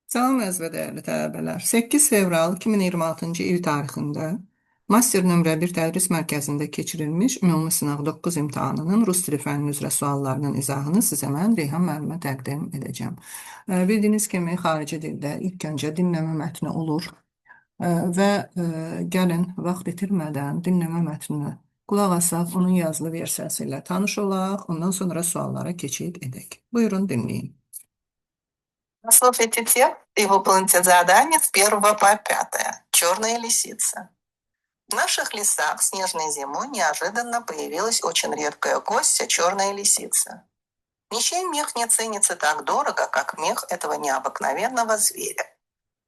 Salam əziz və dəyərli tələbələr. 8 fevral 2026-cı il tarixində master nömrə 1 tədris mərkəzində keçirilmiş ümumi sınaq 9 imtahanının rus dili fənni üzrə suallarının izahını sizə mən Reyhan müəllimə təqdim edəcəm. Bildiyiniz kimi xarici dildə ilk öncə dinləmə mətni olur və gəlin vaxt itirmədən dinləmə mətninə qulaq asaq, onun yazılı versiyası ilə tanış olaq, ondan sonra suallara keçid edək. Buyurun dinləyin. Послушайте текст и выполните задание с 1 по 5. Черная лисица. В наших лесах снежной зимой неожиданно появилась очень редкая гостья – черная лисица. Ничей мех не ценится так дорого, как мех этого необыкновенного зверя.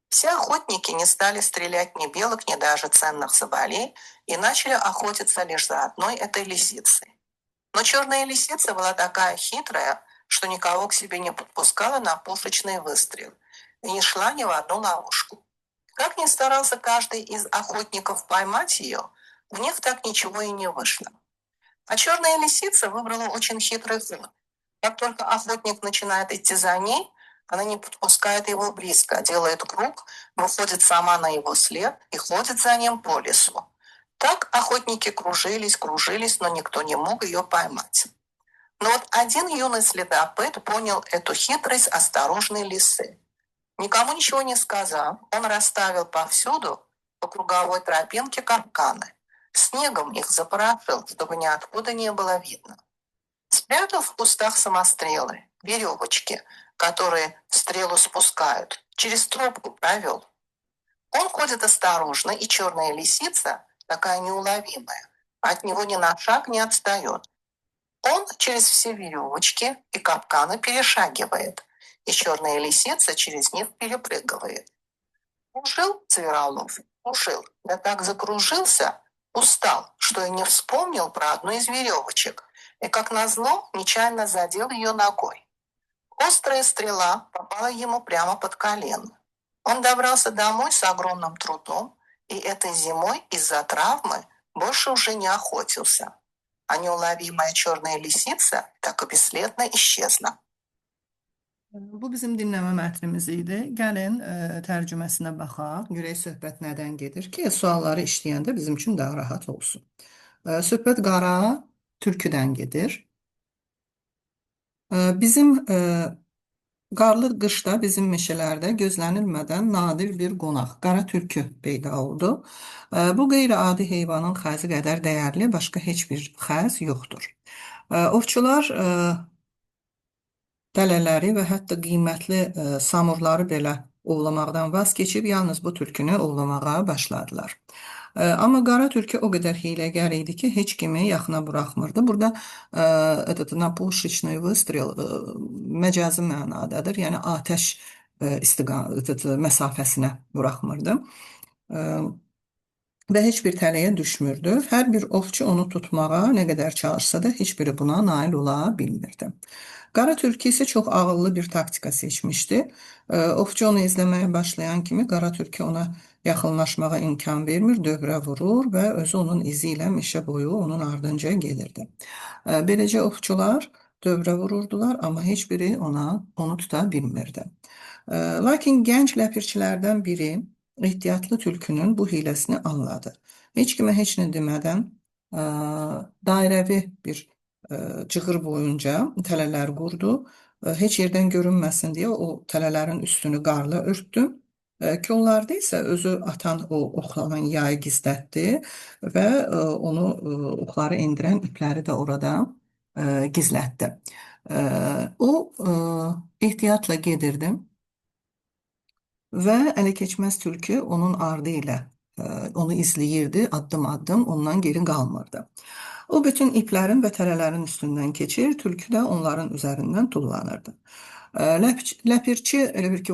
Все охотники не стали стрелять ни белок, ни даже ценных соболей и начали охотиться лишь за одной этой лисицей. Но черная лисица была такая хитрая, что никого к себе не подпускала на пушечный выстрел и не шла ни в одну ловушку. Как ни старался каждый из охотников поймать ее, в них так ничего и не вышло. А черная лисица выбрала очень хитрый ход. Как только охотник начинает идти за ней, она не подпускает его близко, делает круг, выходит сама на его след и ходит за ним по лесу. Так охотники кружились, но никто не мог ее поймать. Но вот один юный следопыт понял эту хитрость осторожной лисы. Никому ничего не сказав, он расставил повсюду по круговой тропинке капканы. Снегом их запорошил, чтобы ниоткуда не было видно. Спрятав в кустах самострелы, веревочки, которые стрелу спускают, через трубку провел. Он ходит осторожно, и черная лисица, такая неуловимая, от него ни на шаг не отстает. Он через все веревочки и капканы перешагивает, и черная лисица через них перепрыгивает. Кружил Зверолов, кружил, да так закружился, устал, что и не вспомнил про одну из веревочек, и, как назло, нечаянно задел ее ногой. Острая стрела попала ему прямо под колено. Он добрался домой с огромным трудом, и этой зимой из-за травмы больше уже не охотился. А неуловимая черная лисица так и бесследно исчезла. Bu bizim dinləmə mətnimiz idi. Gəlin tərcüməsinə baxaq. Görək söhbət nədən gedir ki, sualları işləyəndə bizim üçün daha rahat olsun. Söhbət qara türküdən gedir. Bizim qarlı qışda bizim meşələrdə gözlənilmədən nadir bir qonaq, qara tülkü peyda oldu. Bu qeyri-adi heyvanın xəzi qədər dəyərli başqa heç bir xəz yoxdur. Ovçular dələləri və hətta qiymətli samurları belə ovlamaqdan vaz keçib yalnız bu tülkünü ovlamağa başladılar. Amma qara tülkü o qədər hiyləgər idi ki, heç kimi yaxına buraxmırdı. Burada этот напушечный выстрел məcazi mənadadır. Yəni atəş məsafəsinə buraxmırdı. Və heç bir tələyə düşmürdü. Hər bir ovçu onu tutmağa nə qədər çalışsa da heç biri buna nail ola bilmirdi. Qara tülkü isə çox ağıllı bir taktika seçmişdi. Ovçu onu izləməyə başlayan kimi qara tülkü ona yaxınlaşmağa imkan vermir, dövrə vurur və özü onun izi ilə meşə boyu onun ardınca gelirdi. Beləcə ovçular dövrə vururdular, amma heç biri onu tuta bilmirdi. Lakin gənc ləpirçilərdən biri ehtiyatlı tülkünün bu hiləsini anladı. Heç kimə heç nə demədən dairəvi bir cığır boyunca tələlər qurdu. Heç yerdən görünməsin deyə o tələlərin üstünü qarla örtdü. Kollarda isə özü atan o oxlanan yayı gizlətdi və onu oxları endirən ipləri də orada gizlətdi. O ehtiyatla gedirdi və ələ keçməz tülkü onun ardı ilə onu izləyirdi, addım-addım ondan geri qalmırdı. O bütün iplərin və tələlərin üstündən keçir, tülkü də onların üzərindən tullanırdı. Ləpirçi elə bir ki,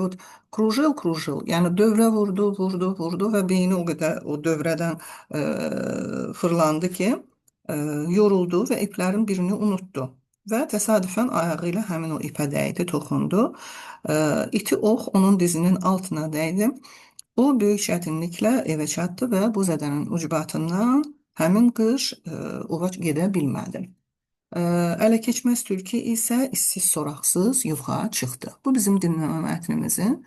krujil, yəni dövrə vurdu və beyni o qədər o dövrədən fırlandı ki, yoruldu və iplərin birini unutdu. Və təsadüfən ayağı ilə həmin o ipə dəydi, toxundu. İti ox onun dizinin altına dəydi. O böyük çətinliklə evə çatdı və bu zədənin ucbatından həmin qış ova gedə bilmədi. Ələ keçməz türkü isə işsiz soraqsız yuxa çıxdı. Bu bizim dinləmə mətnimizin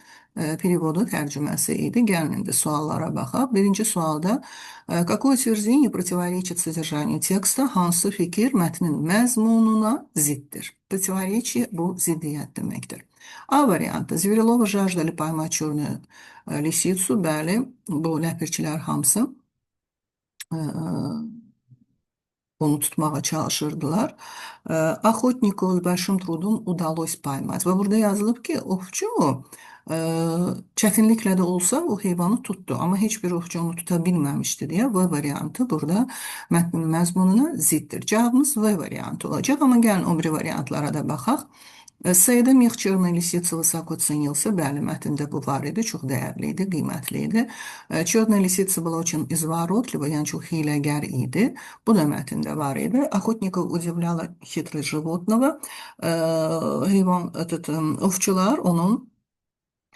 перевоdu, tərcüməsi idi. Gəlin indi suallara baxaq. Birinci sualda какое утверждение противоречит содержанию tекста? Hansı fikir mətnin məzmununa ziddir? Противоречие bu ziddiyyət deməkdir. A variantı. Zверилова жаждали поймать черную лисицу. Bəli, bu ləpirçilər hamısı onu tutmağa çalışırdılar. Охотнику с большим трудом удалось paymat. Və burada yazılıb ki, ovçu çətinliklə də olsa o heyvanı tutdu, amma heç bir ovçu onu tuta bilməmişdi deyə V variantı burada mətnin məzmununa ziddir. Cavabımız V variantı olacaq, amma gəlin o biri variantlara da baxaq. Sayıda mix черной лисицы высоко ценился. Bəli, mətndə bu var idi, çox dəyərli idi, qiymətli idi. Черная лисица была очень изворотлива, yəni çox hiyləgər idi. Bu da mətndə var idi. Охотников удивляла хитрость животного. Heyvan, ovçular onun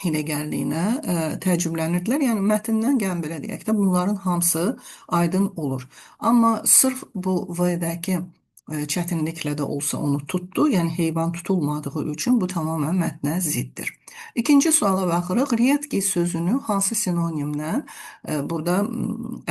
hiləgərliyinə təəccüblənirdilər. Yəni mətndən gəlin belə deyək də bunların hamısı aydın olur. Amma sırf bu V-dəki çətinliklə də olsa onu tutdu. Yəni heyvan tutulmadığı üçün bu tamamilə mətnə ziddir. İkinci suala baxırıq. Редкий sözünü hansı sinonimlə burada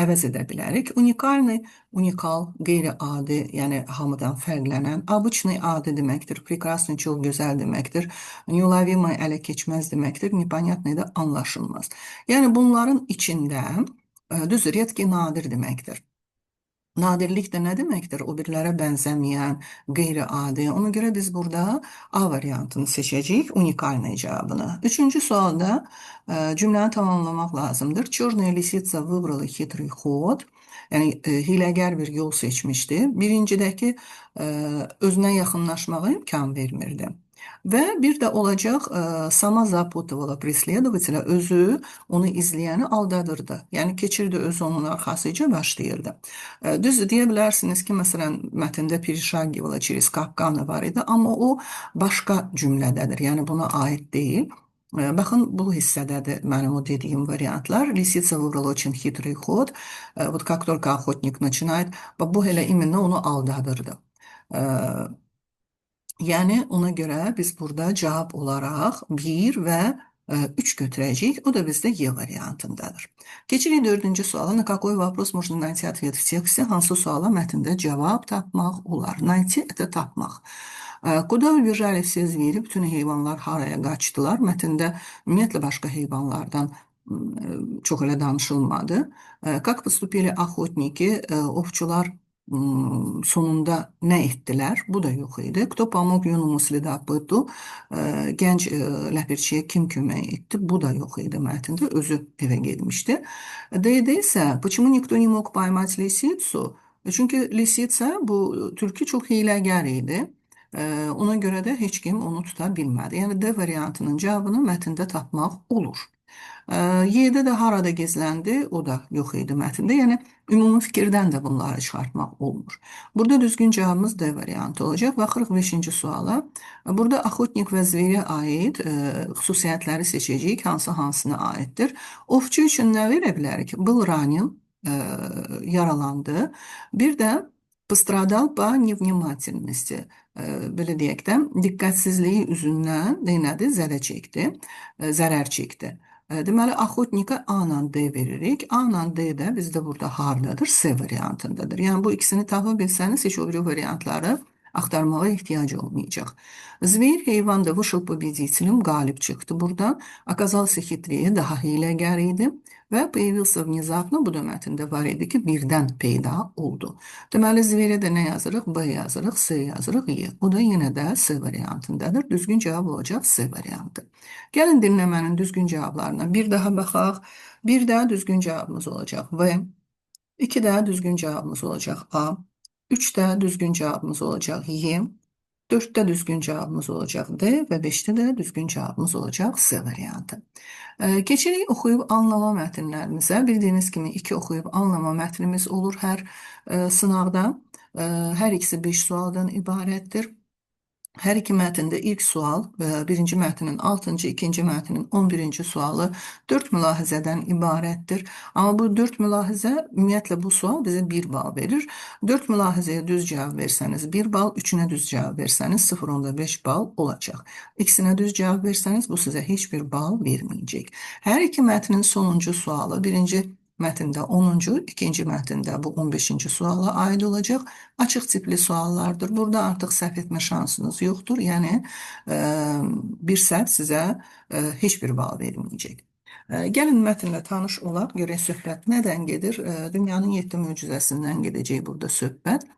əvəz edə bilərik? Unikalni, unikal, qeyri-adi, yəni hamıdan fərqlənən. Обычный adi deməkdir. Прекрасный, çox gözəl deməkdir. Неуловимый, ələ keçməz deməkdir. Непонятный da anlaşılmaz. Yəni bunların içində düz редкий, nadir deməkdir. Nadirlik də nə deməkdir? O birilərə bənzəməyən, qeyri-adi. Ona görə biz burada A variantını seçəcəyik, unikalный cavabını. Üçüncü sualda cümləni tamamlamaq lazımdır. Черная лисица выбрала хитрый ход. Yəni hiləgər bir yol seçmişdi. Birincidəki özünə yaxınlaşmağa imkan vermirdi. Və bir də olacaq sama запутывала преследователя, özü onu izləyəni aldadırdı. Yəni keçirdi, özü onun arxasıca başlayırdı. Düz deyə bilərsiniz ki, məsələn, mətndə перешагивала через капканы var idi, amma o başqa cümlədədir. Yəni buna aid deyil. Baxın, bu hissədədir mənim o dediyim variantlar. Лисица выбрала очень хитрый ход. Вот как только охотник начинает, bu elə imенно onu aldadırdı. Yəni ona görə biz burada cavab olaraq 1 və 3 götürəcəyik. O da bizdə Y variantındadır. Keçirik dördüncü suala. На какой вопрос можно найти ответ в тексте? Hansı suala mətndə cavab tapmaq olar? Найти – это tapmaq. Куда убежали все звери? Bütün heyvanlar haraya qaçdılar? Mətndə ümumiyyətlə başqa heyvanlardan çox elə danışılmadı. Как поступили охотники? Ovçular sonunda nə etdilər? Bu da yox idi. Кто помог юному следопыту? Gənc ləpirçiyə kim kömək etdi? Bu da yox idi mətndə. Özü evə getmişdi. D-də isə почему никто не мог поймать лисицу? Çünki lisica bu tülkü çox hiyləgər idi. Ona görə də heç kim onu tuta bilmədi. Yəni D variantının cavabını mətndə tapmaq olur. Y-də də harada gizləndi, o da yox idi mətndə. Yəni ümumi fikirdən də bunları çıxartmaq olmur. Burada düzgün cavabımız D variantı olacaq. Baxırıq 5-ci suala. Burada охотник və zverə aid xüsusiyyətləri seçəcəyik. Hansına aiddir? Ovçu üçün nə verə bilərik? Был ранен, yaralandı. Bir də пострадал по невнимательности. Belə deyək də, diqqətsizliyi üzündən nədir? Zərər çəkdi. Deməli, охотnika A ilə D veririk. A ilə D də bizdə burada hardadır? C variantındadır. Yəni bu ikisini tapa bilsəniz, heç o biri variantları axtarmağa ehtiyac olmayacaq. Zver heyvan da вышел победителем, qalib çıxdı burada. Оказался хитрее, daha hiyləgər idi. Və появился внезапно, bu da mətndə var idi ki, birdən peyda oldu. Deməli, zverə də nə yazırıq? B yazırıq, C yazırıq, Y. O da yenə də C variantındadır. Düzgün cavab olacaq C variantı. Gəlin dinləmənin düzgün cavablarına bir daha baxaq. Bir də düzgün cavabımız olacaq V. 2 də düzgün cavabımız olacaq A. 3 də düzgün cavabımız olacaq Y. 4-də düzgün cavabımız olacaq D və 5-də də düzgün cavabımız olacaq C variantı. Keçirik oxuyub anlama mətnlərimizə. Bildiyiniz kimi 2 oxuyub anlama mətnimiz olur hər sınavda. Hər ikisi 5 sualdan ibarətdir. Hər iki mətndə ilk sual, birinci mətnin 6-cı, ikinci mətnin 11-ci sualı 4 mülahizədən ibarətdir. Amma bu 4 mülahizə, ümumiyyətlə bu sual bizə 1 bal verir. 4 mülahizəyə düz cavab versəniz 1 bal, 3-ünə düz cavab versəniz 0,5 bal olacaq. İkisinə düz cavab versəniz bu sizə heç bir bal verməyəcək. Hər iki mətnin sonuncu sualı birinci mətndə 10-cu, ikinci mətndə bu 15-ci suala aid olacaq. Açıq tipli suallardır. Burada artıq səhv etmə şansınız yoxdur. Yəni bir səhv sizə heç bir bal verməyəcək. Gəlin mətnlə tanış olaq, görək söhbət nədən gedir? Dünyanın 7 möcüzəsindən gedəcək burada söhbət.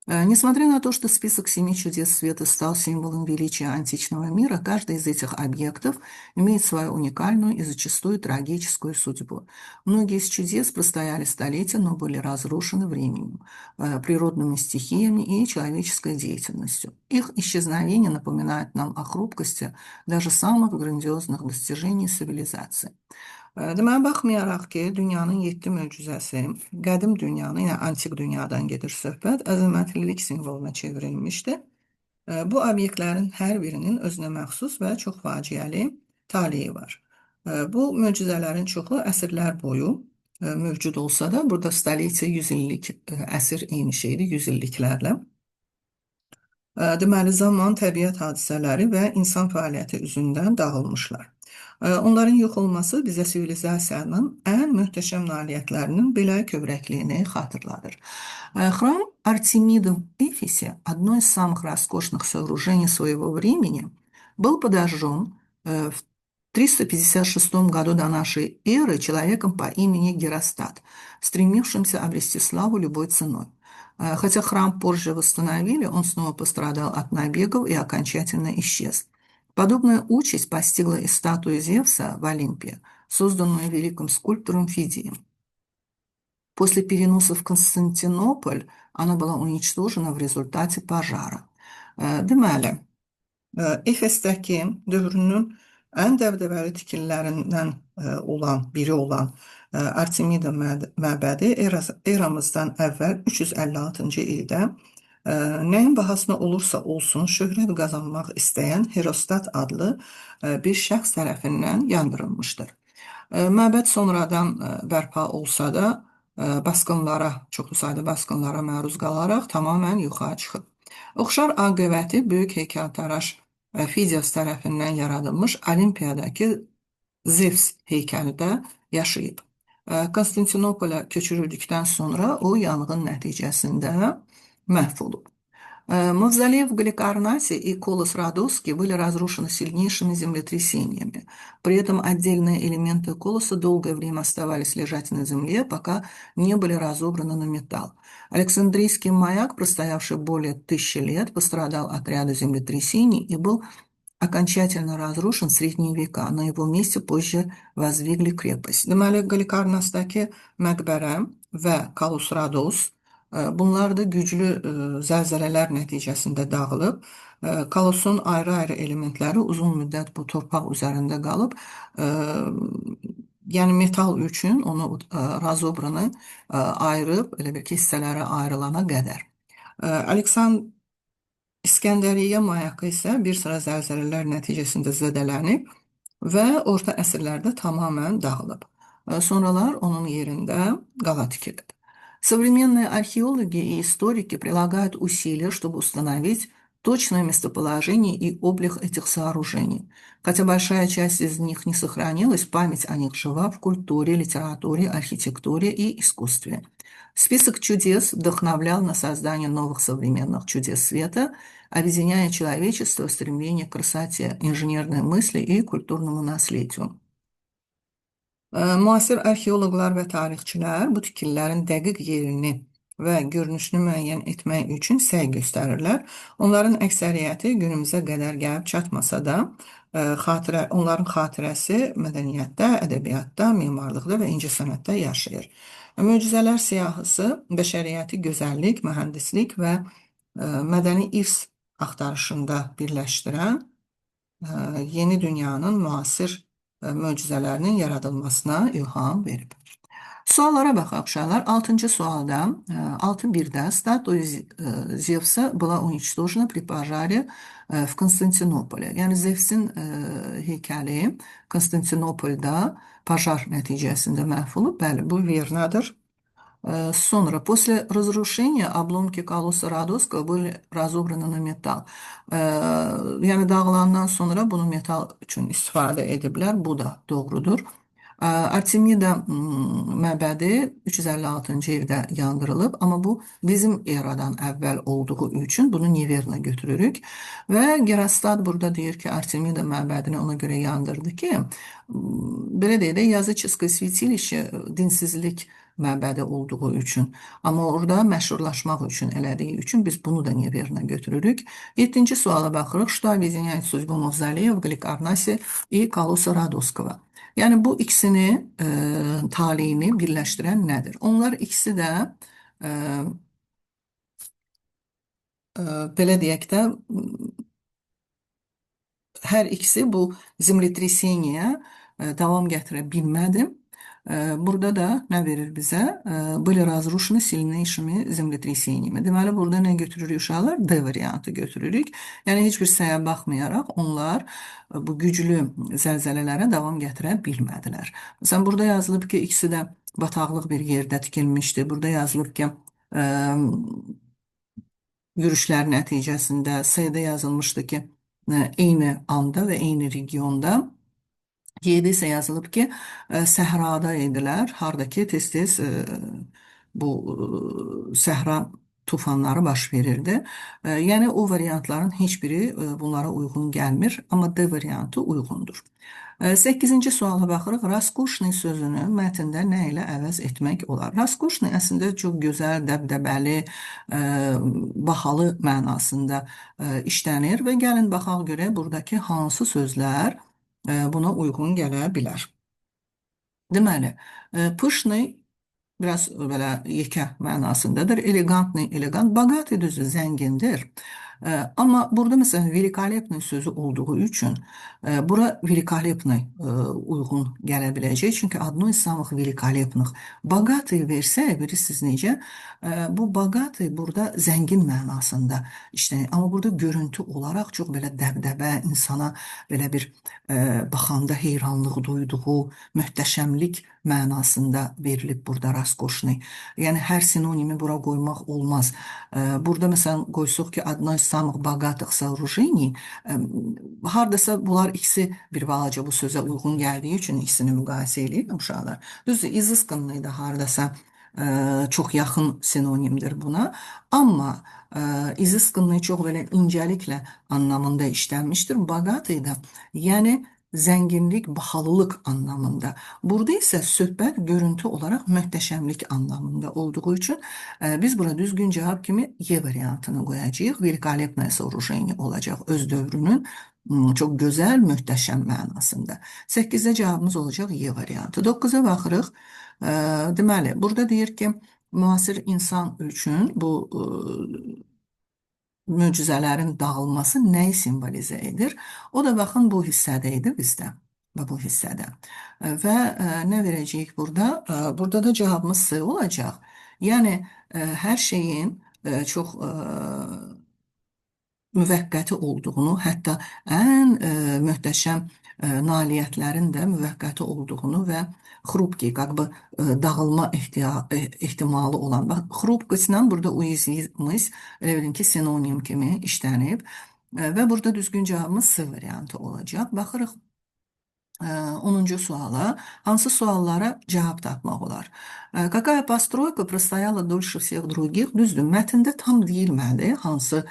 Несмотря на то, что список 7 чудес света стал символом величия античного мира, каждый из этих объектов имеет свою уникальную и зачастую трагическую судьбу. Многие из чудес простояли столетия, но были разрушены временем, природными стихиями и человеческой деятельностью. Их исчезновение напоминает нам о хрупкости даже самых грандиозных достижений цивилизации. Deməli, baxmayaraq ki, dünyanın 7 möcüzəsi, qədim dünyanın, yəni antik dünyadan gedir söhbət, əzəmətlilik simvoluna çevrilmişdir. Bu obyektlərin hər birinin özünə məxsus və çox faciəli taleyi var. Bu möcüzələrin çoxu əsrlər boyu mövcud olsa da, burada stoletiya 100 illik əsr eyni şeydir, 100 illiklərlə. Deməli, zaman, təbiət hadisələri və insan fəaliyyəti üzündən dağılmışlar. Onların yox olması bizə sivilizasiyanın ən möhtəşəm nailiyyətlərinin belə kövrəkliyini xatırladır. Храм Артемиды в Эфесе, одно из самых роскошных сооружений своего времени, был подожжен в 356 году до нашей эры человеком по имени Геростат, стремившимся обрести славу любой ценой. Хотя храм позже восстановили, он снова пострадал от набегов и окончательно исчез. Подобная участь постигла и статую Зевса в Олимпе, созданную великим скульптором Фидием. После переноса в Константинополь она была уничтожена в результате пожара. Deməli, Efesdəki dövrünün ən dəbdəbəli tikililərindən biri olan Artemida məbədi eramızdan əvvəl 356-cı ildə nəyin bahasına olursa olsun şöhrət qazanmaq istəyən Herostat adlı bir şəxs tərəfindən yandırılmışdır. Məbəd sonradan bərpa olsa da çoxlu sayda basqınlara məruz qalaraq tamamən yoxa çıxıb. Oxşar aqibəti böyük heykəltaraş Fidias tərəfindən yaradılmış Olimpiyadakı Zevs heykəli də yaşayıb. Konstantinopola köçürüldükdən sonra o yanğın nəticəsində məhv olub. Мавзолей в Галикарнасе и Колос Родосский были разрушены сильнейшими землетрясениями. При этом отдельные элементы колоса долгое время оставались лежать на земле, пока не были разобраны на металл. Александрийский маяк, простоявший более 1000 лет, пострадал от ряда землетрясений и был окончательно разрушен в средние века. На его месте позже воздвигли крепость. Deməli, Qalikarnasdakı məqbərə və Kalos Rodos bunlar da güclü zəlzələlər nəticəsində dağılıb. Kalosun ayrı-ayrı elementləri uzun müddət bu torpaq üzərində qalıb. Yəni metal üçün onu razobranı ayırıb, elə bir ki, hissələrə ayrılana qədər. İskəndəriyyə mayakı isə bir sıra zəlzələlər nəticəsində zədələnib və orta əsrlərdə tamamən dağılıb. Sonralar onun yerində qala tikilib. Современные археологи и историки прилагают усилия, чтобы установить точное местоположение и облик этих сооружений. Хотя большая часть из них не сохранилась, память о них жива в культуре, литературе, архитектуре и искусстве. Список чудес вдохновлял на создание новых современных чудес света, объединяя человечество в стремлении к красоте, инженерной мысли и культурному наследию. Müasir arxeoloqlar və tarixçilər bu tikililərin dəqiq yerini və görünüşünü müəyyən etmək üçün səy göstərirlər. Onların əksəriyyəti günümüzə qədər gəlib çatmasa da, onların xatirəsi mədəniyyətdə, ədəbiyyatda, memarlıqda və incəsənətdə yaşayır. Möcüzələr siyahısı bəşəriyyəti gözəllik, mühəndislik və mədəni irs axtarışında birləşdirən yeni dünyanın müasir möcüzələrinin yaradılmasına ilham verib. Suallara baxaq uşaqlar. 6-cı sualda 6.1-də статуя Зевса была уничтожена при пожаре в Konstantinoполе. Yəni Zevsin heykəli Konstantinopolda pojar nəticəsində məhv olub. Bəli, bu vernadır. Sonra, после разрушения обломки колосса Родосского были разобраны на металл. Yəni dağılandan sonra bunu metal üçün istifadə ediblər. Bu da doğrudur. Artemida məbədi 356-cı ildə yandırılıb, amma bu bizim eradan əvvəl olduğu üçün bunu Neverna götürürük. Və Gerastat burada deyir ki, Artemida məbədini ona görə yandırdı ki, belə deyək də, yazıçıskı svitilişi dinsizlik məbədi olduğu üçün. Amma orada məşhurlaşmaq üçün elədiyi üçün biz bunu da Neverna götürürük. 7-ci suala baxırıq. Что объединяет судьбу Мавзолея в Галикарнасе и Колосса Родосского? Yəni bu ikisini taleyini birləşdirən nədir? Onlar ikisi də belə deyək də hər ikisi bu землетрясение davam gətirə bilmədi. Burada da nə verir bizə? Были разрушены сильнейшими землетрясениями. Deməli, burada nə götürürük uşaqlar? D variantı götürürük. Yəni, heç bir səyə baxmayaraq onlar bu güclü zəlzələlərə davam gətirə bilmədilər. Məsələn, burada yazılıb ki, ikisi də bataqlıq bir yerdə tikilmişdi. Burada yazılıb ki, yürüşlər nəticəsində C-də yazılmışdı ki, eyni anda və eyni regionda. Y'də isə yazılıb ki, səhrada idilər, harda ki, tez-tez bu səhra tufanları baş verirdi. Yəni, o variantların heç biri bunlara uyğun gəlmir, amma D variantı uyğundur. 8-ci suala baxırıq. Raskoşni sözünü mətndə nə ilə əvəz etmək olar? Raskoşni əslində çox gözəl, dəbdəbəli, bahalı mənasında işlənir və gəlin baxaq görək buradakı hansı sözlər buna uyğun gələ bilər. Deməli, pışnı biraz belə yekə mənasındadır. Elegantlı, elegant, bagati düzü zəngindir. Amma burada məsələn великолепный sözü olduğu üçün bura великолепный uyğun gələ biləcək. Çünki одно из самых великолепных. Bogатый versə, bilirsiniz necə? Bu bogatый burada zəngin mənasında işlənir. Amma burada görüntü olaraq çox belə dəbdəbə, insana belə bir baxanda heyranlıq duyduğu, möhtəşəmlik mənasında verilib burada raskoşni. Yəni, hər sinonimi bura qoymaq olmaz. Burada məsələn qoysuq ki, одно из самых богатых сооружений, hardasa bunlar ikisi bir balaca bu sözə uyğun gəldiyi üçün ikisini müqayisə edib uşaqlar. Düzdür, изысканный da hardasa çox yaxın sinonimdir buna. Amma изысканный çox belə incəliklə anlamında işlənmişdir. Bogатый da, yəni zənginlik, bahalılıq anlamında. Burada isə söhbət görüntü olaraq möhtəşəmlik anlamında olduğu üçün biz bura düzgün cavab kimi Y variantını qoyacağıq. Великолепное сооружение olacaq öz dövrünün çox gözəl, möhtəşəm mənasında. 8-də cavabımız olacaq Y variantı. 9-a baxırıq. Deməli, burada deyir ki, müasir insan üçün bu möcüzələrin dağılması nəyi simvolizə edir? O da baxın bu hissədə idi bizdə. Bu hissədə. Və nə verəcəyik burada? Burada da cavabımız C olacaq. Yəni, hər şeyin çox müvəqqəti olduğunu, hətta ən möhtəşəm nailiyyətlərin də müvəqqəti olduğunu və xrupki, dağılma ehtimalı olan. Bax, xrupkasla burada uizimiz, elə bilin ki, sinonim kimi işlənib və burada düzgün cavabımız C variantı olacaq. Baxırıq 10-cu suala. Hansı suallara cavab tapmaq olar? Какая постройка простояла дольше всех других? Düzdür, mətndə tam deyilmədi hansı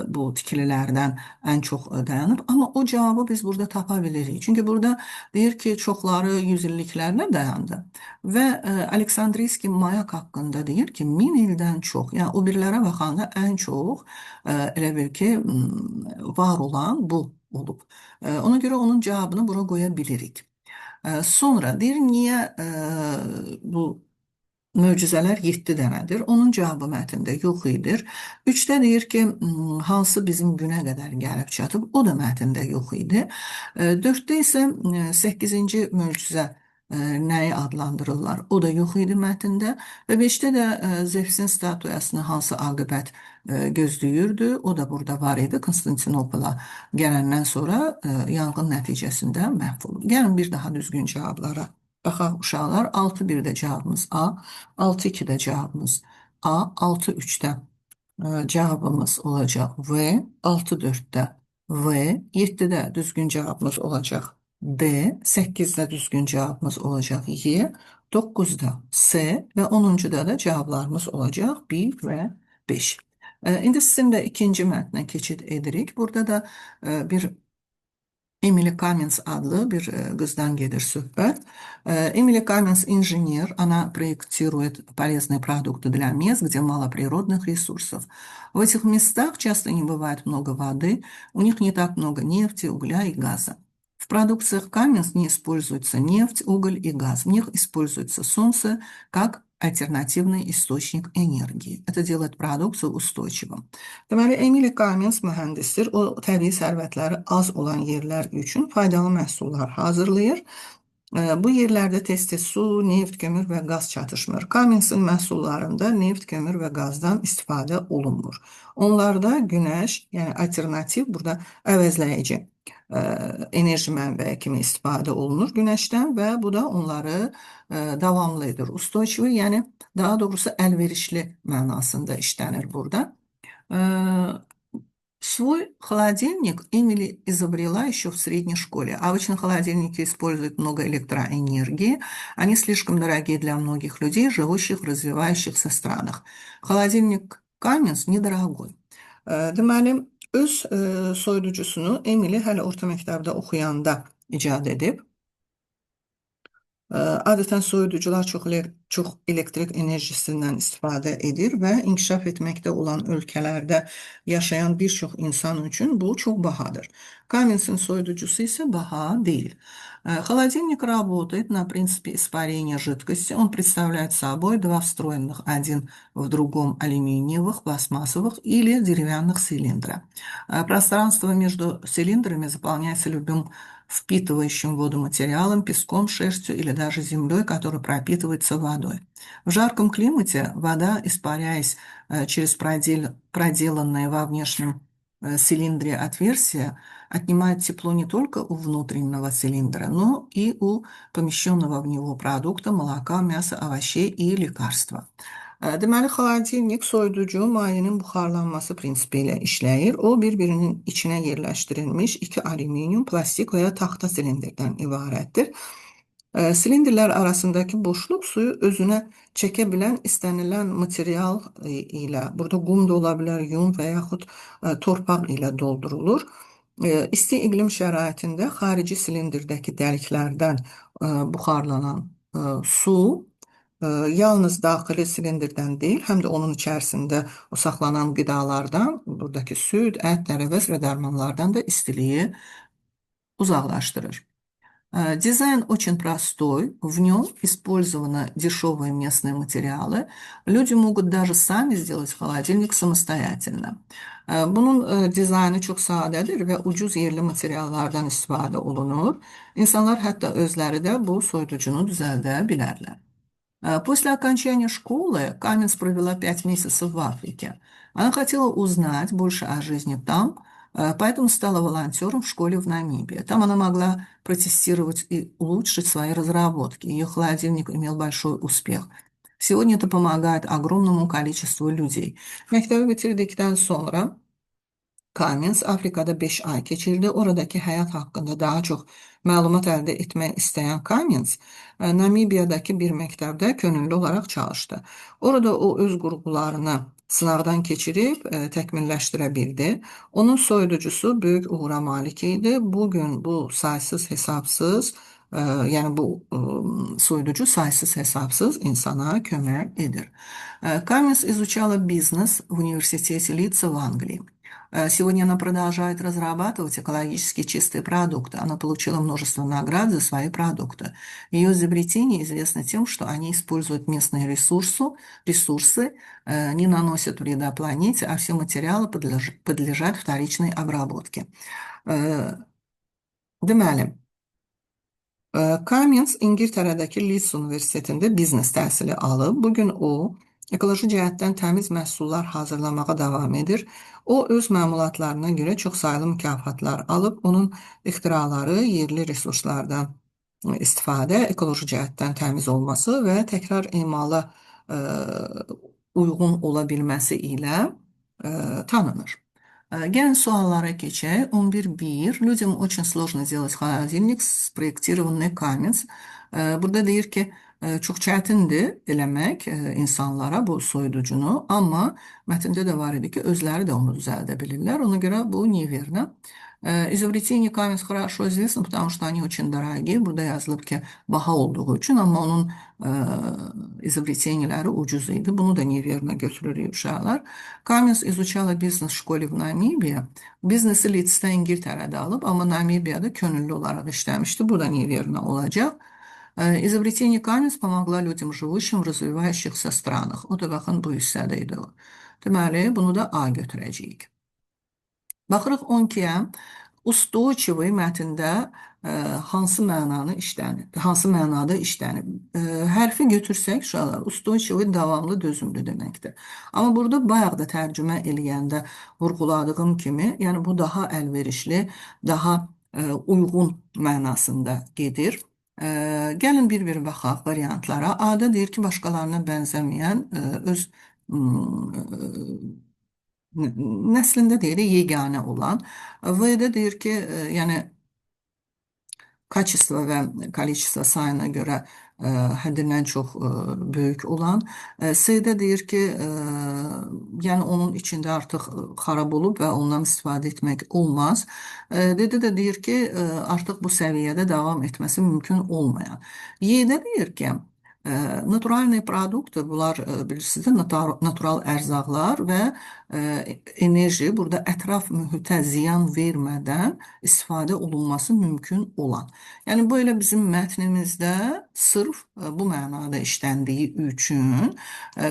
bu tikililərdən ən çox dayanıb, amma o cavabı biz burada tapa bilirik. Çünki burada deyir ki, çoxları yüzilliklərlə dayandı. Və Aleksandriyski mayak haqqında deyir ki, 1000 ildən çox, yəni o birlərə baxanda ən çox elə bil ki, var olan bu olub. Ona görə onun cavabını bura qoya bilirik. Sonra deyir, niyə bu möcüzələr 7 dənədir? Onun cavabı mətndə yox idir. 3-də deyir ki, hansı bizim günə qədər gəlib çatıb? O da mətndə yox idi. 4-də isə 8-ci möcüzə nəyi adlandırırlar? O da yox idi mətndə və 5-də də Zevsin statuyasını hansı aqibət gözləyirdi? O da burada var idi. Konstantinopola gələndən sonra yanğın nəticəsində məhv oldu. Gəlin bir daha düzgün cavablara baxaq uşaqlar. 6-1-də cavabımız A, 6-2-də cavabımız A, 6-3-də cevabımız olacak V, 6-4'te V, 7'de düzgün cevabımız olacak D, 8'de düzgün cevabımız olacak Y, 9'da S ve 10'uncuda da cevaplarımız olacak 1 ve 5. İndi sizinle ikinci mətnə keçid edirik. Burada da bir Emily Cummins adlı bir kızdan gelir söhbət. Эмили Каменс инженер, она проектирует полезные продукты для мест, где мало природных ресурсов. В этих местах часто не бывает много воды, у них не так много нефти, угля и газа. В продукциях Каменс не используется нефть, уголь и газ. В них используется солнце как альтернативный источник энергии. Это делает продукцию устойчивым. Deməli, Emily Cummins mühəndisdir. O, təbii sərvətləri az olan yerlər üçün faydalı məhsullar hazırlayır. Bu yerlərdə tez-tez su, neft, kömür və qaz çatışmır. Cummins-in məhsullarında neft, kömür və qazdan istifadə olunmur. Onlarda günəş, yəni alternativ, burada əvəzləyici enerji mənbəyi kimi istifadə olunur günəşdən və bu da onları davamlı edir. Устойчивый, yəni daha doğrusu əlverişli mənasında işlənir burada. Свой холодильник Эмили изобрела еще в средней школе. Обычно холодильники используют много электроэнергии. Они слишком дорогие для многих людей, живущих в развивающихся странах. Холодильник Cummins недорогой. Deməli, öz soyuducusunu Emily hələ orta məktəbdə oxuyanda icad edib. Adətən soyuducular çox elektrik enerjisindən istifadə edir və inkişaf etməkdə olan ölkələrdə yaşayan bir çox insan üçün bu çox bahadır. Cummins-in soyuducusu isə baha deyil. Холодильник работает на принципе испарения жидкости. Он представляет собой два встроенных один в другом алюминиевых, пластмассовых или деревянных цилиндра. Пространство между цилиндрами заполняется любым впитывающим воду материалом, песком, шерстью или даже землей, который пропитывается водой. В жарком климате вода, испаряясь через проделанные во внешнем цилиндре отверстия, отнимает тепло не только у внутреннего цилиндра, но и у помещенного в него продукта, молока, мяса, овощей и лекарства. Deməli, xaladelnik soyuducu mayenin buxarlanması prinsipi ilə işləyir. O, bir-birinin içinə yerləşdirilmiş iki alüminium, plastik və ya taxta silindirdən ibarətdir. Silindirlər arasındakı boşluq suyu özünə çəkə bilən istənilən material ilə, burada qum da ola bilər, yun və yaxud torpaq ilə doldurulur. İsti iqlim şəraitində xarici silindirdəki dəliklərdən buxarlanan su yalnız daxili silindirdən deyil, həm də onun içərisində o saxlanan qidalardan, buradakı süd, ət, tərəvəz və dərmanlardan da istiliyi uzaqlaşdırır. Дизайн очень простой, в нем использованы дешевые местные материалы. Люди могут даже сами сделать холодильник самостоятельно. Bunun dizaynı çox sadədir və ucuz yerli materiallardan istifadə olunur. İnsanlar hətta özləri də bu soyuducunu düzəldə bilərlər. После окончания школы Каменс провела 5 месяцев в Африке. Она хотела узнать больше о жизни там, поэтому стала волонтером в школе в Намибии. Там она могла протестировать и улучшить свои разработки. Ее холодильник имел большой успех. Сегодня это помогает огромному количеству людей. Məktəbi bitirdikdən sonra Cummins Afrikada 5 ay keçirdi. Oradakı həyat haqqında daha çox məlumat əldə etmək istəyən Cummins Namibiyadakı bir məktəbdə könüllü olaraq çalışdı. Orada o öz qurğularını sınaqdan keçirib təkmilləşdirə bildi. Onun soyuducusu böyük uğura malik idi. Bugün bu saysız hesabsız, yəni bu soyuducu saysız hesabsız insana kömək edir. Cummins изучала бизнес в университете Лидса в Англии. Сегодня она продолжает разрабатывать экологически чистые продукты. Она получила множество наград за свои продукты. Ее изобретения известны тем, что они используют местные ресурсы, не наносят вреда планете, а все материалы подлежат вторичной обработке. Deməli, Cummins İngiltərədəki Leeds Universitetində biznes təhsili alıb. Bugün o, ekoloji cəhətdən təmiz məhsullar hazırlamağa davam edir. O, öz məmulatlarına görə çoxsaylı mükafatlar alıb. Onun ixtiraları yerli resurslardan istifadə, ekoloji cəhətdən təmiz olması və təkrar emala uyğun ola bilməsi ilə tanınır. Gəlin suallara keçək. 11.1. Людям очень сложно сделать холодильник, спроектированный Cummins. Burada deyir ki, çox çətindir eləmək insanlara bu soyuducunu, amma mətndə də var idi ki, özləri də onu düzəldə bilirlər. Ona görə bu неверно. Изобретение Cummins хорошо известно, потому что они очень дорогие. Burada yazılıb ki, baha olduğu üçün, amma onun изобретениеləri ucuz idi. Bunu da неверно götürürük uşaqlar. Cummins изучала бизнес в школе в Namibia. Biznesi Leeds'də İngiltərədə alıb, amma Namibiyada könüllü olaraq işləmişdi. Bu da неверно olacaq. Изобретение Cummins помогла людям, живущим в развивающихся странах. O da baxın bu hissədə idi o. Deməli, bunu da A götürəcəyik. Baxırıq 12-yə. Устойчивый mətndə hansı mənanı işlənib, hansı mənada işlənib. Hərfi götürsək, uşaqlar, устойчивый davamlı, dözümlü deməkdir. Amma burada bayaq da tərcümə eləyəndə vurğuladığım kimi, yəni bu daha əlverişli, daha uyğun mənasında gedir. Gəlin bir-bir baxaq variantlara. A-da deyir ki, başqalarına bənzəməyən öz nəslində deyir, yeganə olan. V-də deyir ki, yəni kачество və количество sayına görə həddindən çox böyük olan. S-də deyir ki, yəni onun içində artıq xarab olub və ondan istifadə etmək olmaz. D-də də deyir ki, artıq bu səviyyədə davam etməsi mümkün olmayan. Y-də deyir ki, naturalные продукты, bunlar bilirsiniz, natural ərzaqlar və enerji burada ətraf mühitə ziyan vermədən istifadə olunması mümkün olan. Yəni bu elə bizim mətnimizdə sırf bu mənada işləndiyi üçün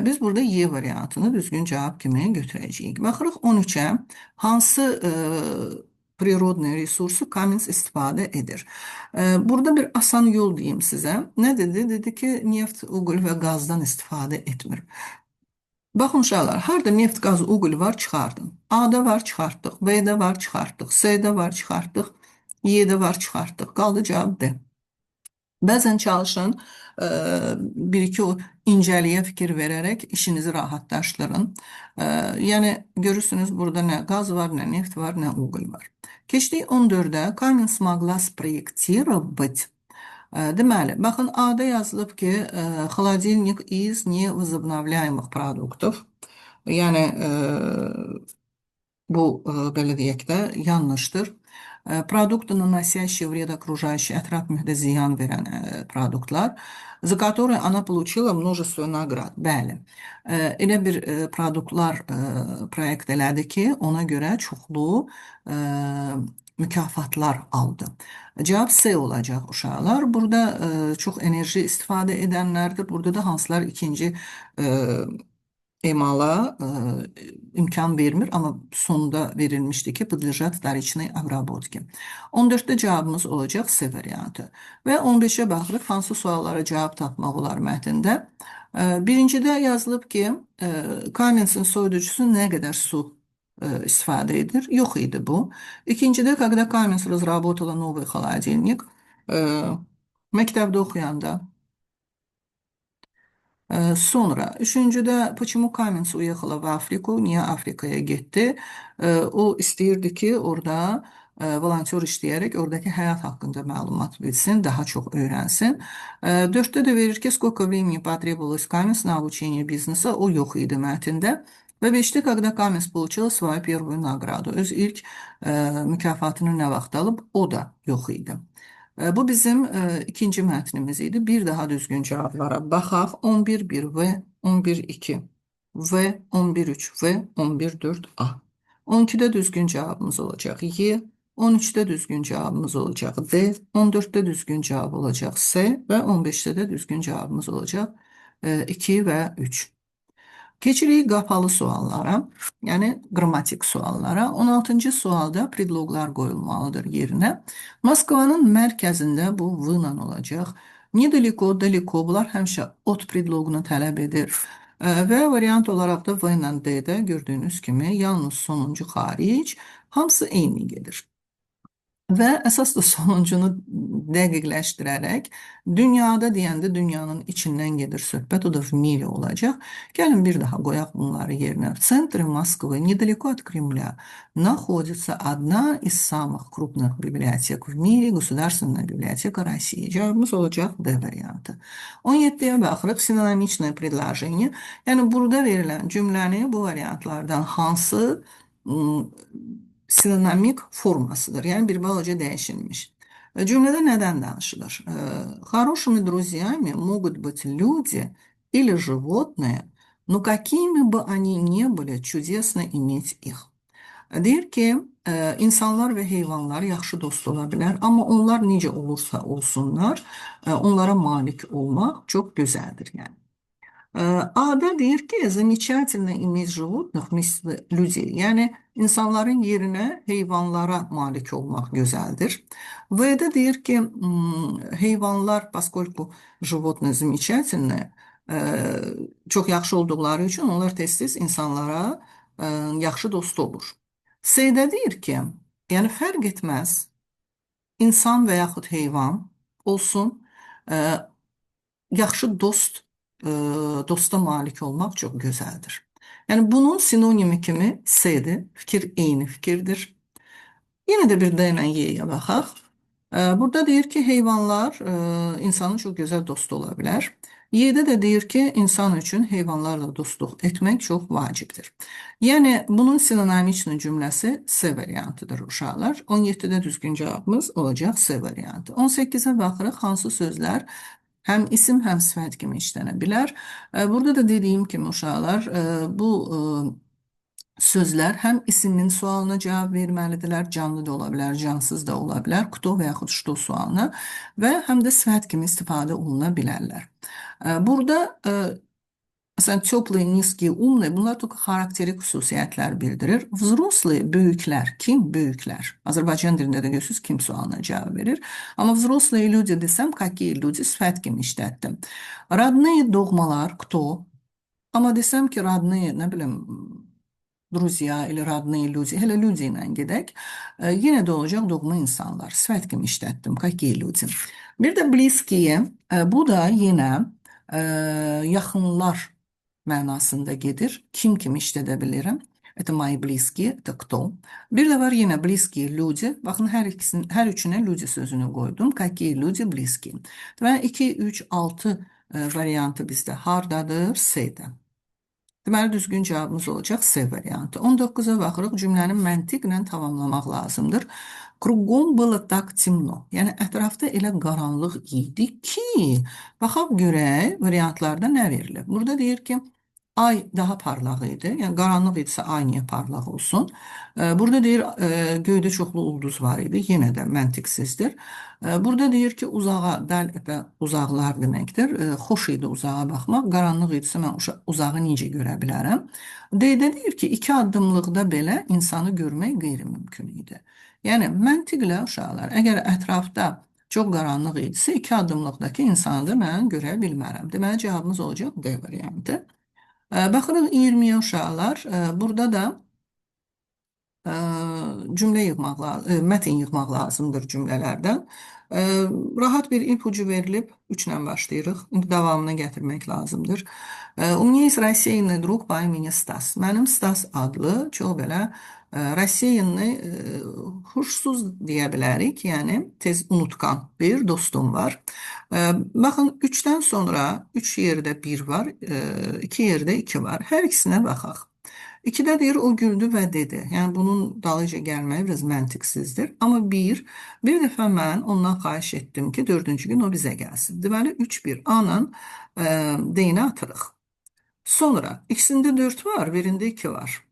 biz burada Y variantını düzgün cavab kimi götürəcəyik. Baxırıq 13-ə. Hansı природный resursu Cummins istifadə edir. Burada bir asan yol diyeyim sizə. Nə dedi? Dedi ki, neft, uqul və qazdan istifadə etmir. Baxın uşaqlar, harada neft, qaz, uqul var, çıxardın. A-da var, çıxartdıq. B-də var, çıxartdıq. C-də var, çıxartdıq. Y-də var, çıxartdıq. Qaldı cavab D. Bəzən çalışın, bir-iki o incəliyə fikir verərək işinizi rahatlaşdırın. Yəni, görürsünüz, burada nə qaz var, nə neft var, nə uqul var. Keçdik 14-də. Cummins смогла спроектировать. Deməli, baxın, A-da yazılıb ki, холодильник из невозобновляемых продуктов. Yəni, bu, belə deyək də, yanlışdır. Продукты, наносящие вред окружающей, ətraf mühitə ziyan verən produktlar, за которые она получила множество наград. Bəli, elə bir produktlar proyekt elədi ki, ona görə çoxlu mükafatlar aldı. Cavab C olacaq uşaqlar. Burada çox enerji istifadə edənlərdir. Burada da hansılar ikinci emala imkan vermir, amma sonunda verilmişdi ki, подлежат вторичной обработке. 14-də cavabımız olacaq C variantı. Və 15-ə baxırıq, hansı suallara cavab tapmaq olar mətndə. Birincidə yazılıb ki, Cummins'in soyuducusu nə qədər su istifadə edir? Yox idi bu. İkincidə, когда Cummins разработала новый холодильник, məktəbdə oxuyanda. Sonra, üçüncüdə, почему Cummins уехала в Afriku? Niyə Afrikaya getdi? O istəyirdi ki, orada volontyor işləyərək oradakı həyat haqqında məlumat bilsin, daha çox öyrənsin. 4-də də verir ki, сколько времени потребовалось Cummins на обучение бизнеса? O yox idi mətndə. Və 5-də, когда Cummins получила свою первую награду. Öz ilk mükafatını nə vaxt alıb? O da yox idi. Bu bizim ikinci mətnimiz idi. Bir daha düzgün cavablara baxaq. 11.1 və 11.2 və 11.3 və 11.4a. 12-də düzgün cavabımız olacaq Y, 13-də düzgün cavabımız olacaq D, 14-də düzgün cavab olacaq C və 15-də də düzgün cavabımız olacaq 2 və 3. Keçirik qapalı suallara, yəni qrammatik suallara. 16-cı sualda predloqlar qoyulmalıdır yerinə. Moskvanın mərkəzində bu V ilə olacaq. Nedaлеко, далеко bunlar həmişə от predloqunu tələb edir. Və variant olaraq da V ilə D-də gördüyünüz kimi yalnız sonuncu xaric hamısı eyni gedir. Və əsas da sonuncunu dəqiqləşdirərək dünyada deyəndə dünyanın içindən gedir söhbət, o da в мире olacaq. Gəlin bir daha qoyaq bunları yerinə. В центре Москвы, недалеко от Кремля, находится одна из самых крупных библиотек в мире, Государственная библиотека России. Cavabımız olacaq D variantı. 17-yə baxırıq, sinonimичное предложение. Yəni burada verilən cümləni bu variantlardan hansı sinonimik formasıdır. Yəni bir balaca dəyişilmiş. Cümlədə nədən danışılır? Хорошими друзьями могут быть люди или животные, но какими бы они ни были, чудесно иметь их. Deyir ki, insanlar və heyvanlar yaxşı dost ola bilər, amma onlar necə olursa olsunlar, onlara malik olmaq çox gözəldir yəni. A'da deyir ki, замечательно иметь животных вместо людей. Yəni insanların yerinə heyvanlara malik olmaq gözəldir. V'də deyir ki, heyvanlar, поскольку животные замечательные, çox yaxşı olduqları üçün onlar tez-tez insanlara yaxşı dost olur. S'də deyir ki, yəni fərq etməz, insan və yaxud heyvan olsun, yaxşı dosta malik olmaq çox gözəldir. Yəni bunun sinonimi kimi S'dir. Fikir eyni fikirdir. Yenə də bir D ilə Y-yə baxaq. Burada deyir ki, heyvanlar insanın çox gözəl dostu ola bilər. Y-də də deyir ki, insan üçün heyvanlarla dostluq etmək çox vacibdir. Yəni bunun sinonimiçli cümləsi S variantıdır uşaqlar. 17-də düzgün cavabımız olacaq S variantı. 18-ə baxırıq, hansı sözlər həm isim, həm sifət kimi işlənə bilər. Burada da dediyim kimi uşaqlar, bu sözlər həm isimin sualına cavab verməlidirlər, canlı da ola bilər, cansız da ola bilər, кто və yaxud что sualına və həm də sifət kimi istifadə oluna bilərlər. Burada mesela теплые, nizkие, умные bunlar только xarakterik xüsusiyyətlər bildirir. Взрослые, böyüklər. Kim? Böyüklər. Azərbaycan dilində də görürsünüz kim sualına cavab verir. Amma взрослые люди desəm, какие люди sifət kimi işlətdim. Родные, doğmalar, кто? Amma desəm ki, родные, nə bilim, друзья или родные люди, hələ люди ilə gedək. Yenə də olacaq doğma insanlar. Sifət kimi işlətdim. Какие люди? Bir də близкие, bu da yenə yaxınlar mənasında gedir. Kim işlədə bilirəm? Это мои близкие, это кто? Bir də var yenə близкие люди. Baxın, hər üçünə люди sözünü qoydum. Какие люди близкие? Deməli, 2, 3, 6 variantı bizdə hardadır? S-də. Deməli, düzgün cavabımız olacaq S variantı. 19-a baxırıq, cümlənin məntiqlə tamamlamaq lazımdır. Kruqum было так темно. Yəni, ətrafda elə qaranlıq idi ki, baxaq görək, variantlarda nə verilir? Burada deyir ki, ay daha parlaq idi. Yəni, qaranlıq idisə ay niyə parlaq olsun? Burada deyir, göydə çoxlu ulduz var idi. Yenə də məntiqsizdir. Burada deyir ki, uzağa, dəlbə uzaqlar deməkdir. Xoş idi uzağa baxmaq. Qaranlıq idisə mən uzağı necə görə bilərəm? D-də deyir ki, 2 addımlıqda belə insanı görmək qeyri-mümkün idi. Yəni, məntiqlə uşaqlar, əgər ətrafda çox qaranlıq idisə, 2 addımlıqdakı insanı da mən görə bilmərəm. Deməli, cavabımız olacaq D variantı. Baxırıq 20-yə uşaqlar. Burada da cümlə yığmaq lazım, mətn yığmaq lazımdır cümlələrdən. Rahat bir ipucu verilib 3-lə başlayırıq. İndi davamını gətirmək lazımdır. У меня есть рассеянный друг по имени Stas. Mənim Stas adlı çox belə рассеянный, huşsuz deyə bilərik. Yəni tez unutqan bir dostum var. Baxın 3-dən sonra 3 yerdə 1 var, 2 yerdə 2 var. Hər ikisinə baxaq. 2-də deyir, o güldü və dedi. Yəni, bunun dalıca gəlməyi biraz məntiqsizdir. Amma bir dəfə mən ondan xahiş etdim ki, 4-cü gün o bizə gəlsin. Deməli, 3-1 A-nın D-ni atırıq. Sonra, ikisində 4 var, birində 2 var.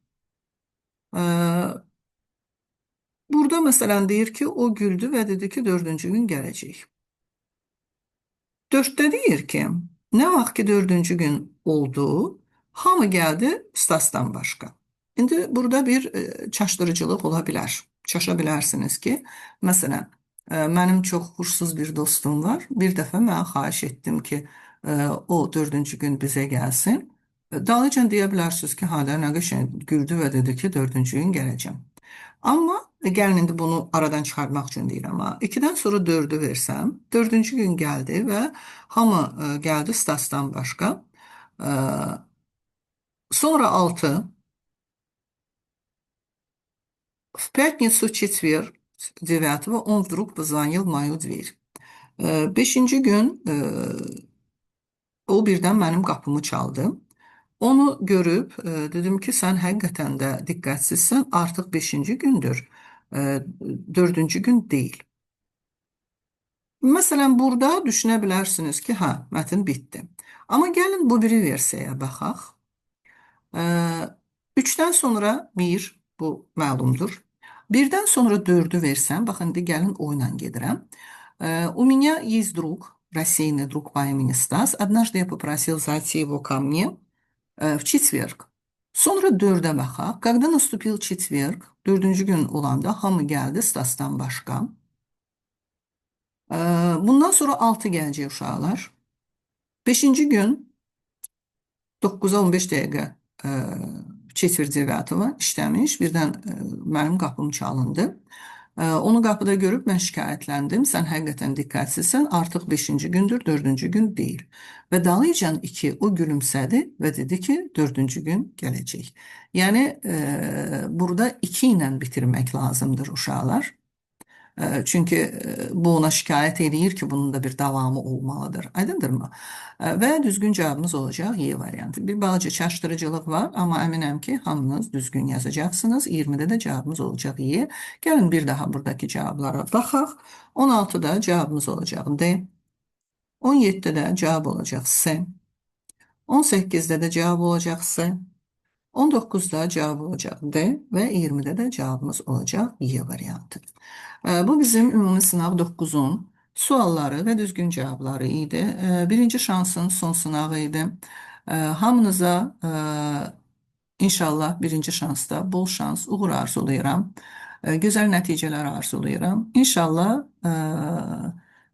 Burada, məsələn, deyir ki, o güldü və dedi ki, 4-cü gün gələcək. 4-də deyir ki, nə vaxt ki 4-cü gün oldu, Hamı gəldi Stasdan başqa. İndi burada bir çaşdırıcılıq ola bilər. Çaşa bilərsiniz ki, məsələn, mənim çox xursuz bir dostum var. Bir dəfə mən xahiş etdim ki, o dördüncü gün bizə gəlsin. Dalıcan deyə bilərsiniz ki, hə də nə qəşəng güldü və dedi ki, dördüncü gün gələcəm. Amma gəlin indi bunu aradan çıxartmaq üçün deyirəm. Ha. 2-dən sonra 4-ü versəm, dördüncü gün gəldi və hamı gəldi Stasdan başqa. E, Sonra 6, в пятницу, четверг, 9 он вдруг позвонил в мою дверь. Beşinci gün o birdən mənim qapımı çaldı. Onu görüb dedim ki, sən həqiqətən də diqqətsizsən, artıq beşinci gündür, dördüncü gün deyil. Məsələn, burada düşünə bilərsiniz ki, hə, mətn bitdi. Amma gəlin bu biri versiyaya baxaq. 3-dən sonra 1, bu məlumdur. 1-dən sonra 4-ü versəm, baxın, indi gəlin oyla gedirəm. У меня есть друг, рассеянный друг по имени Стас. Однажды я попросил зайти его ко мне в четверг. Sonra 4-ə baxaq. Когда наступил четверг, dördüncü gün olanda hamı gəldi Stasdan başqa. Bundan sonra 6 gələcək uşaqlar. 5-ci gün 9-a 15 dəqiqə çetvir devyatova işləmiş. Birdən mənim qapım çalındı. Onu qapıda görüb mən şikayətləndim. Sən həqiqətən diqqətsizsən, artıq 5-ci gündür, 4-cü gün deyil. Və dalıcan 2 o gülümsədi və dedi ki, 4-cü gün gələcək. Yəni burada 2 ilə bitirmək lazımdır uşaqlar. Çünki bu ona şikayət edir ki, bunun da bir davamı olmalıdır. Aydındırmı? Və düzgün cavabımız olacaq Y variantı. Bir balaca çaşdırıcılıq var, amma əminəm ki, hamınız düzgün yazacaqsınız. 20-də də cavabımız olacaq Y. Gəlin bir daha buradakı cavablara baxaq. 16-da cavabımız olacaq D. 17-də cavab olacaq S. 18-də də cavab olacaq S. 19'da cevap olacak D ve 20'de de cevabımız olacak Y variantı. Bu bizim ümumi sınav 9'un sualları ve düzgün cevapları idi. Birinci şansın son sınavı idi. Hamınıza inşallah birinci şansta bol şans, uğur arzulayıram. Güzel nəticələr arzulayıram. İnşallah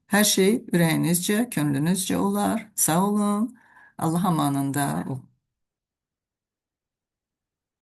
hər şey ürəyinizcə, könlünüzcə olar. Sağ olun. Allah amanında olun.